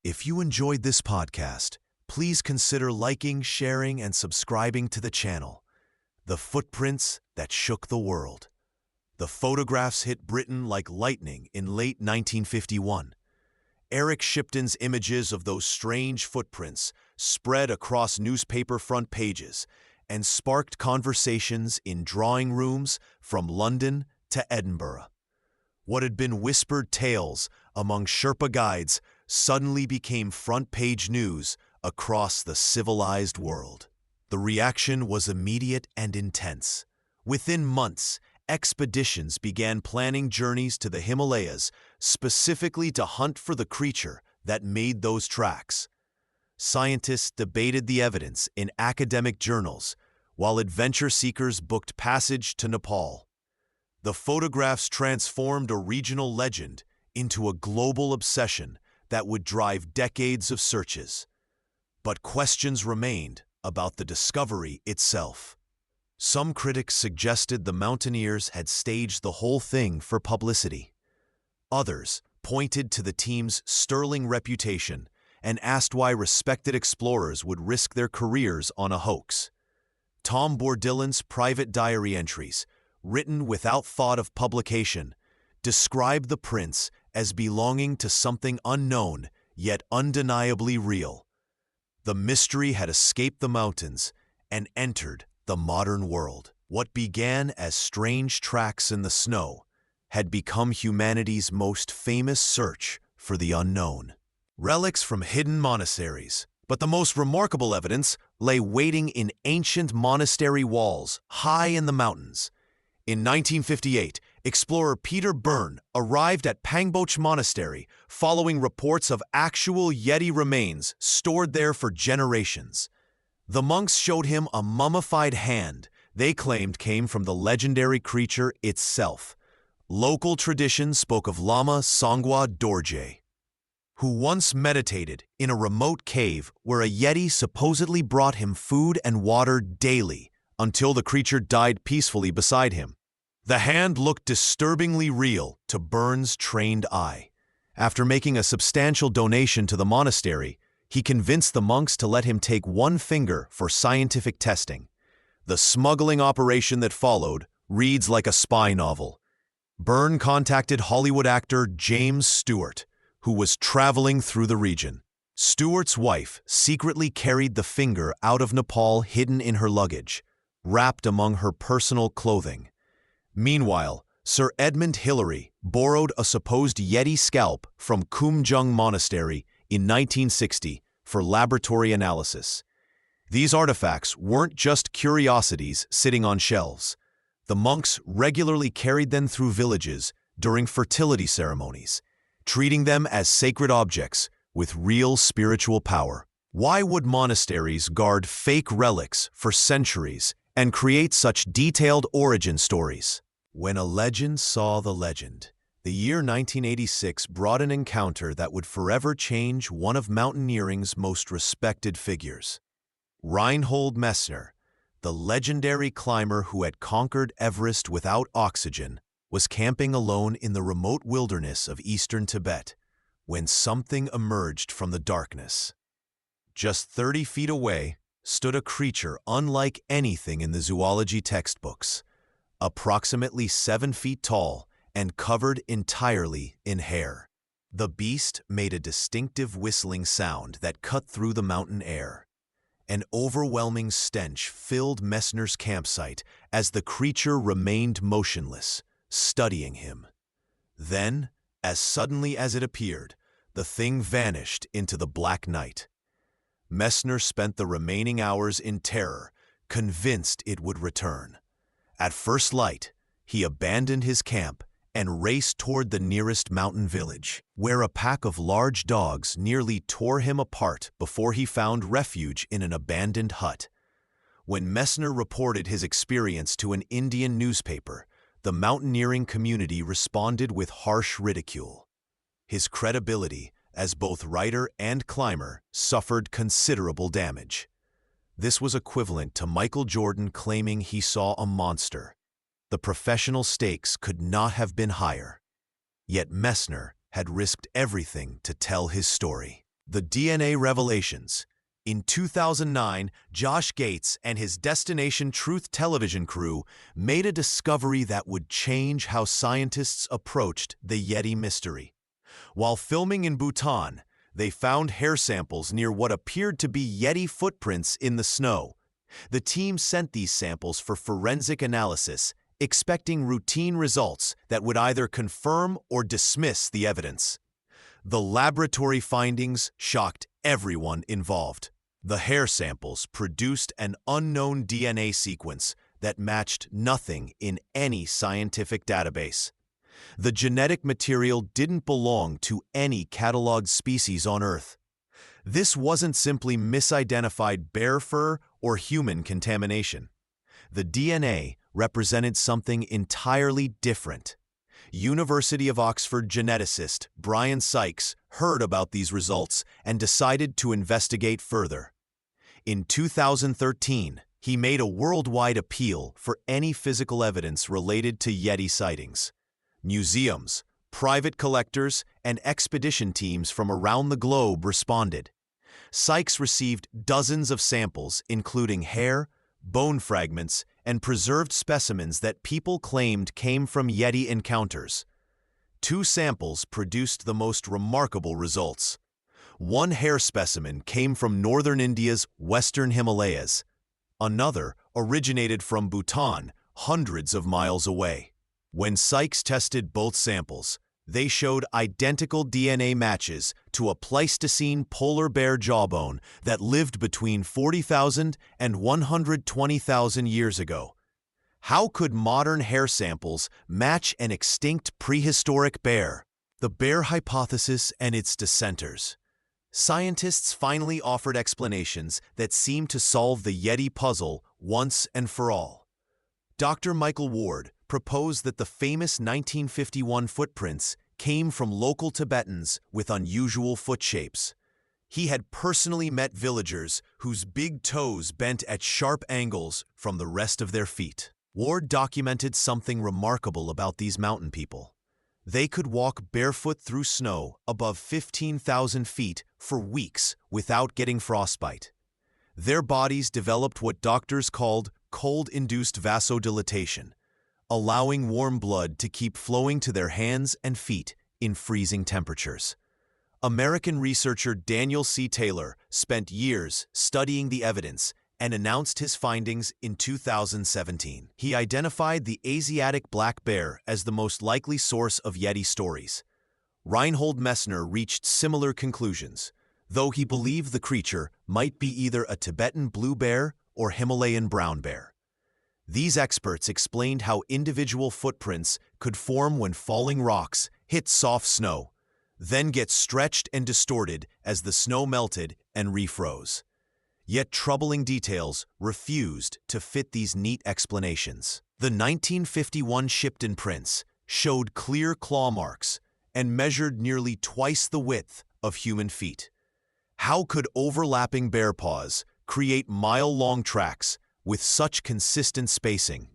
If you enjoyed this podcast, please consider liking, sharing, and subscribing to the channel. The footprints that shook the world. The photographs hit Britain like lightning in late 1951. Eric Shipton's images of those strange footprints spread across newspaper front pages and sparked conversations in drawing rooms from London to Edinburgh. What had been whispered tales among Sherpa guides suddenly became front-page news across the civilized world. The reaction was immediate and intense. Within months, expeditions began planning journeys to the Himalayas specifically to hunt for the creature that made those tracks. Scientists debated the evidence in academic journals, while adventure seekers booked passage to Nepal. The photographs transformed a regional legend into a global obsession that would drive decades of searches. But questions remained about the discovery itself. Some critics suggested the Mountaineers had staged the whole thing for publicity. Others pointed to the team's sterling reputation and asked why respected explorers would risk their careers on a hoax. Tom Bourdillin's private diary entries, written without thought of publication, described the prints as belonging to something unknown yet undeniably real. The mystery had escaped the mountains and entered the modern world. What began as strange tracks in the snow had become humanity's most famous search for the unknown. Relics from hidden monasteries. But the most remarkable evidence lay waiting in ancient monastery walls high in the mountains. In 1958, explorer Peter Byrne arrived at Pangboche Monastery following reports of actual Yeti remains stored there for generations. The monks showed him a mummified hand they claimed came from the legendary creature itself. Local tradition spoke of Lama Sangwa Dorje, who once meditated in a remote cave where a Yeti supposedly brought him food and water daily until the creature died peacefully beside him. The hand looked disturbingly real to Byrne's trained eye. After making a substantial donation to the monastery, he convinced the monks to let him take one finger for scientific testing. The smuggling operation that followed reads like a spy novel. Byrne contacted Hollywood actor James Stewart, who was traveling through the region. Stewart's wife secretly carried the finger out of Nepal hidden in her luggage, wrapped among her personal clothing. Meanwhile, Sir Edmund Hillary borrowed a supposed Yeti scalp from Kumjung Monastery in 1960 for laboratory analysis. These artifacts weren't just curiosities sitting on shelves. The monks regularly carried them through villages during fertility ceremonies, treating them as sacred objects with real spiritual power. Why would monasteries guard fake relics for centuries and create such detailed origin stories? When a legend saw the legend, the year 1986 brought an encounter that would forever change one of mountaineering's most respected figures. Reinhold Messner, the legendary climber who had conquered Everest without oxygen, was camping alone in the remote wilderness of eastern Tibet when something emerged from the darkness. Just 30 feet away stood a creature unlike anything in the zoology textbooks, approximately 7 feet tall and covered entirely in hair. The beast made a distinctive whistling sound that cut through the mountain air. An overwhelming stench filled Messner's campsite as the creature remained motionless, studying him. Then, as suddenly as it appeared, the thing vanished into the black night. Messner spent the remaining hours in terror, convinced it would return. At first light, he abandoned his camp and raced toward the nearest mountain village, where a pack of large dogs nearly tore him apart before he found refuge in an abandoned hut. When Messner reported his experience to an Indian newspaper, the mountaineering community responded with harsh ridicule. His credibility as both writer and climber suffered considerable damage. This was equivalent to Michael Jordan claiming he saw a monster. The professional stakes could not have been higher. Yet Messner had risked everything to tell his story. The DNA revelations. In 2009, Josh Gates and his Destination Truth television crew made a discovery that would change how scientists approached the Yeti mystery. While filming in Bhutan, they found hair samples near what appeared to be Yeti footprints in the snow. The team sent these samples for forensic analysis, expecting routine results that would either confirm or dismiss the evidence. The laboratory findings shocked everyone involved. The hair samples produced an unknown DNA sequence that matched nothing in any scientific database. The genetic material didn't belong to any cataloged species on Earth. This wasn't simply misidentified bear fur or human contamination. The DNA represented something entirely different. University of Oxford geneticist Brian Sykes heard about these results and decided to investigate further. In 2013, he made a worldwide appeal for any physical evidence related to Yeti sightings. Museums, private collectors, and expedition teams from around the globe responded. Sykes received dozens of samples, including hair, bone fragments, and preserved specimens that people claimed came from Yeti encounters. 2 samples produced the most remarkable results. One hair specimen came from northern India's western Himalayas. Another originated from Bhutan, hundreds of miles away. When Sykes tested both samples, they showed identical DNA matches to a Pleistocene polar bear jawbone that lived between 40,000 and 120,000 years ago. How could modern hair samples match an extinct prehistoric bear? The bear hypothesis and its dissenters. Scientists finally offered explanations that seemed to solve the Yeti puzzle once and for all. Dr. Michael Ward proposed that the famous 1951 footprints came from local Tibetans with unusual foot shapes. He had personally met villagers whose big toes bent at sharp angles from the rest of their feet. Ward documented something remarkable about these mountain people. They could walk barefoot through snow above 15,000 feet for weeks without getting frostbite. Their bodies developed what doctors called cold-induced vasodilatation, allowing warm blood to keep flowing to their hands and feet in freezing temperatures. American researcher Daniel C. Taylor spent years studying the evidence and announced his findings in 2017. He identified the Asiatic black bear as the most likely source of Yeti stories. Reinhold Messner reached similar conclusions, though he believed the creature might be either a Tibetan blue bear or Himalayan brown bear. These experts explained how individual footprints could form when falling rocks hit soft snow, then get stretched and distorted as the snow melted and refroze. Yet troubling details refused to fit these neat explanations. The 1951 Shipton prints showed clear claw marks and measured nearly twice the width of human feet. How could overlapping bear paws create mile-long tracks with such consistent spacing?